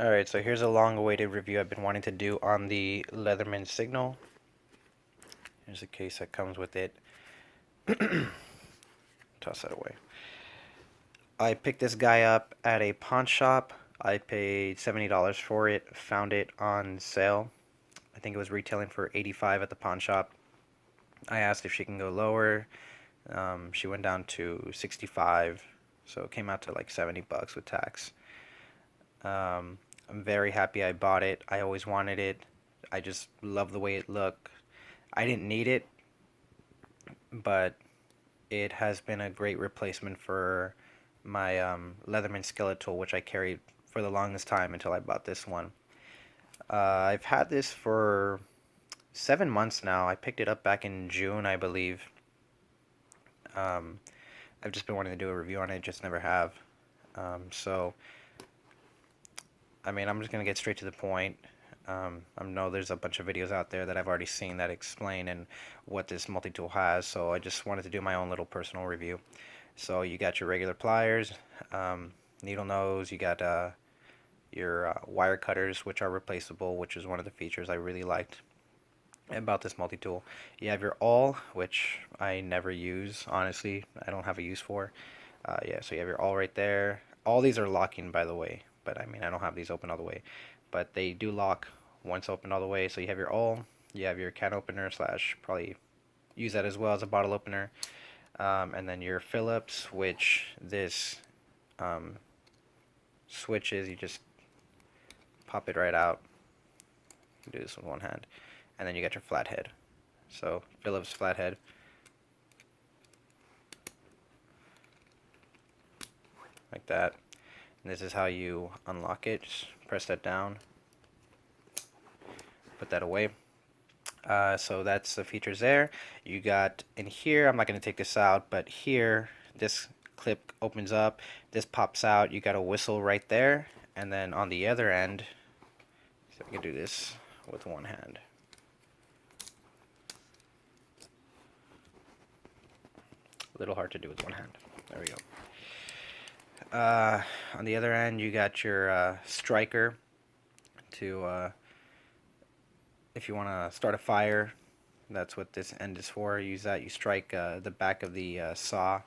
Alright, so here's a long-awaited review I've been wanting to do on the Leatherman Signal. Here's a case that comes with it. Toss that away. I picked this guy up at a pawn shop. I paid $70 for it, found it on sale. I think it was retailing for $85 at the pawn shop. I asked if she can go lower. She went down to 65, so it came out to like 70 bucks with tax. I'm very happy I bought it. I always wanted it. I just love the way it looked. I didn't need it, but it has been a great replacement for my Leatherman Skeletal, which I carried for the longest time until I bought this one. I've had this for 7 months now. I picked it up back in June, I believe. Um, I've just been wanting to do a review on it, just never have. So, I mean, I'm just gonna get straight to the point. I know there's a bunch of videos out there that I've already seen that explain and what this multi-tool has, so I just wanted to do my own little personal review. So you got your regular pliers, needle nose, you got your wire cutters, which are replaceable, which is one of the features I really liked about this multi-tool. You have your awl, which I never use, honestly. I don't have a use for. Yeah, so you have your awl right there. All these are locking, by the way, but I mean, I don't have these open all the way. But they do lock once opened all the way. So you have your awl, you have your can opener slash probably use that as well as a bottle opener. And then your Phillips, which this um, switch is, you just pop it right out. You can do this with one hand. And then you got your flathead. So Phillips flathead. Like that. And this is how you unlock it. Just press that down. Put that away. So that's the features there. You got in here, I'm not going to take this out, but here, this clip opens up, this pops out, you got a whistle right there, and then on the other end, so I can do this with one hand. A little hard to do with one hand. There we go. On the other end, you got your striker to, if you want to start a fire, that's what this end is for. Use that. You strike the back of the saw.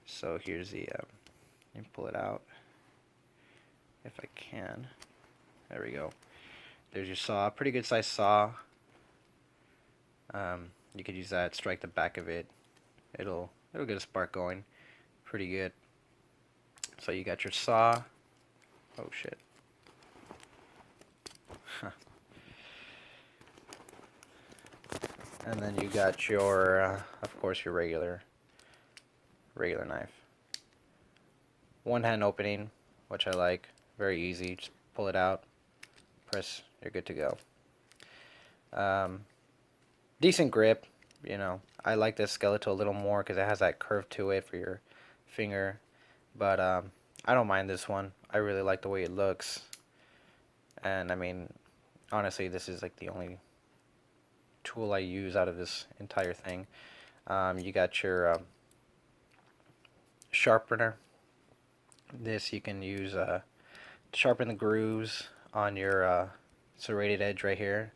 So here's the, let me pull it out if I can. There we go. There's your saw. Pretty good size saw. You could use that. Strike the back of it. It'll get a spark going. Pretty good. So you got your saw. Oh shit. And then you got your, of course, your regular knife. One hand opening, which I like. Very easy. Just pull it out, press, you're good to go. Decent grip, you know. I like this skeletal a little more because it has that curve to it for your finger. But I don't mind this one. I really like the way it looks. And I mean, honestly, this is like the only tool I use out of this entire thing. You got your sharpener. This you can use to sharpen the grooves on your serrated edge right here.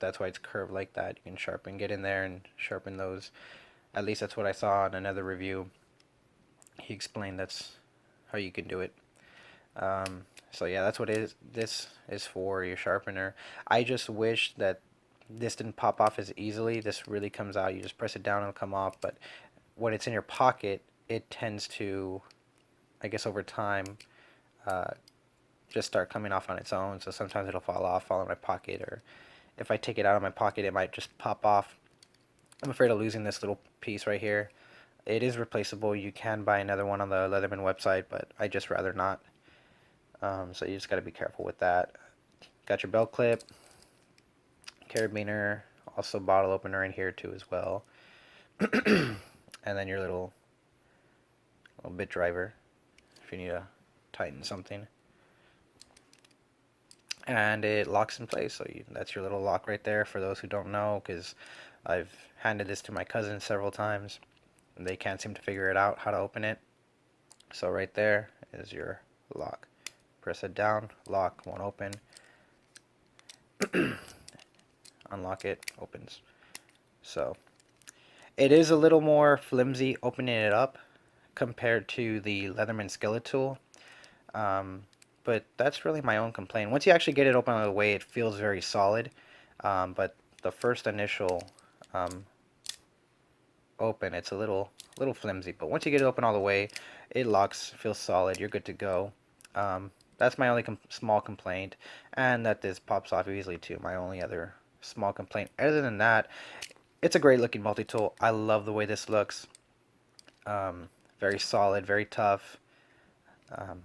That's why it's curved like that. You can get in there and sharpen those. At least that's what I saw in another review. He explained that's how you can do it. So yeah, that's what it is. This is for your sharpener. I just wish that this didn't pop off as easily. This really comes out. You just press it down, it'll come off. But when it's in your pocket, it tends to, I guess over time, just start coming off on its own. So sometimes it'll fall in my pocket, or if I take it out of my pocket, it might just pop off. I'm afraid of losing this little piece right here. It is replaceable. You can buy another one on the Leatherman website, but I just rather not. So you just got to be careful with that. Got your belt clip, carabiner, also bottle opener in here too as well. And then your little bit driver if you need to tighten something. And it locks in place, so that's your little lock right there for those who don't know, because I've handed this to my cousin several times and they can't seem to figure it out how to open it. So right there is your lock. press it down, lock, won't open. Unlock it, opens. So it is a little more flimsy opening it up compared to the Leatherman Skillet tool. Um, but that's really my own complaint. Once you actually get it open all the way, it feels very solid. But the first initial um, open, it's a little flimsy. But once you get it open all the way, it locks, feels solid. You're good to go. That's my only small complaint, and that this pops off easily too. My only other small complaint. Other than that, it's a great looking multi-tool. I love the way this looks. Um, Very solid, very tough. Um,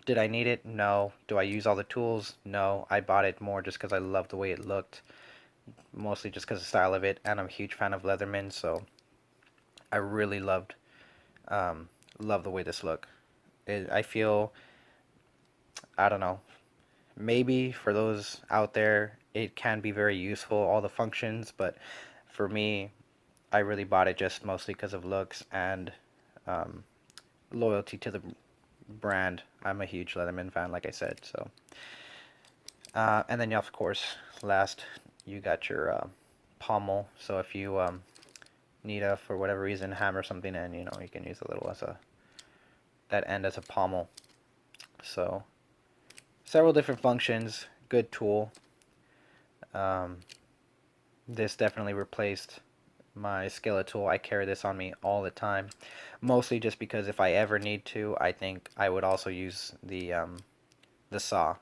did I need it? No. Do I use all the tools? No. I bought it more just because I love the way it looked, mostly just because of the style of it, and I'm a huge fan of Leatherman, so I really um, love the way this look. I feel, I don't know, maybe for those out there, it can be very useful, all the functions, but for me, I really bought it just mostly because of looks and um, loyalty to the brand. I'm a huge Leatherman fan, like I said. So, and then of course, last you got your pommel. So if you need a for whatever reason hammer something in, you can use a little as a that end as a pommel. So several different functions. Good tool. Um, this definitely replaced my skillet tool. I carry this on me all the time, mostly just because if I ever need to, I think I would also use the saw.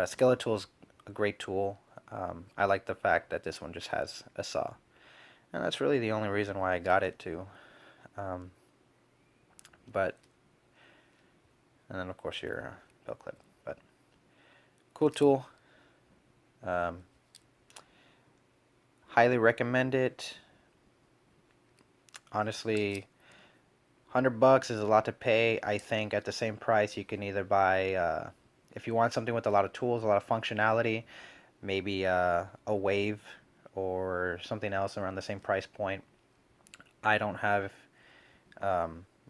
Skillet tool is a great tool. I like the fact that this one just has a saw, and that's really the only reason why I got it too. Um, but and then of course your belt clip. But cool tool. Um, Highly recommend it. Honestly, $100 is a lot to pay. I think at the same price you can either buy, if you want something with a lot of tools, a lot of functionality, maybe a wave or something else around the same price point. I don't have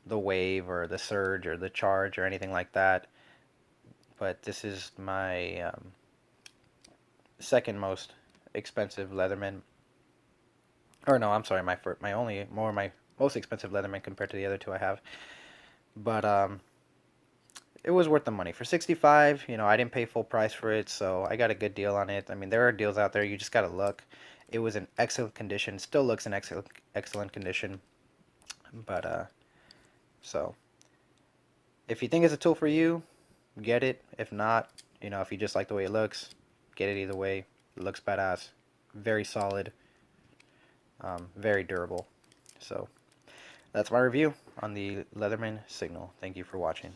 the wave or the surge or the charge or anything like that, but this is my second most expensive Leatherman. Or no, I'm sorry, my most expensive Leatherman compared to the other two I have. But it was worth the money. For 65, I didn't pay full price for it, so I got a good deal on it. I mean, there are deals out there, you just gotta look. It was in excellent condition, still looks in excellent condition. But so if you think it's a tool for you, get it. If not, if you just like the way it looks, get it either way. It looks badass, very solid, very durable. So that's my review on the Leatherman Signal. Thank you for watching.